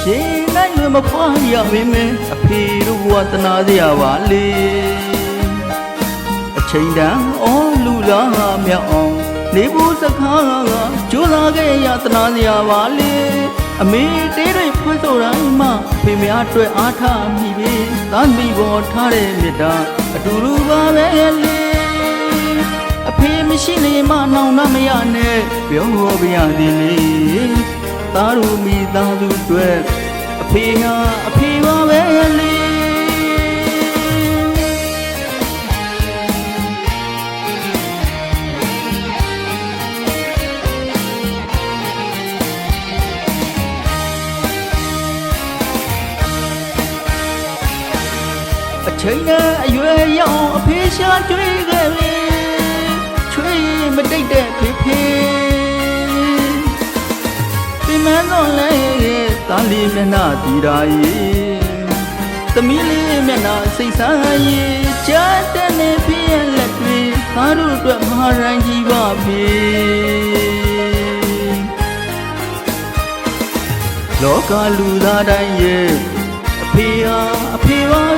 ရှင်နိုင်လွယ်မဖွားရမင်းမင်းအဖေတို့ဘဝတနာစရာပါလေအချိန်တန်အော်လူလားမြောက်အောင်နေဘူးစကားကကြိုးစားခဲ့ရတနာစရာပါလေအမေတေးတွေဖွင့်ဆိုတိုင်းမှဖေများအတွက်အားထားမိပြီသားမိပေါ်ထားတဲ့မြတ်တာအတူတူပါပဲလေအဖေမရှိနေမှနောင်နှမရနဲ့ပြောပြရသည်လေသားတို့မိသားစုအတွက်အဖေဟာအဖေပါပဲလေအချိန်နဲ့အရွယ်ရောက်အဖေရှာတွေ့ခဲ့လေချွေးမတိတ်တဲ့ဖေဖေပြမန်းတော့လဲသားလေးမျက်နှာတီတာရဲ့သမီးလေးမျက်နှာစိတ်ဆန်းရဲ့ကြားတဲ့နေပြည့်လက်တွေသားတို့အတွက်မဟာရန်ကြီးပါပြီလောကလူသားတိုင်းရဲ့အဖေဟာအဖေပါ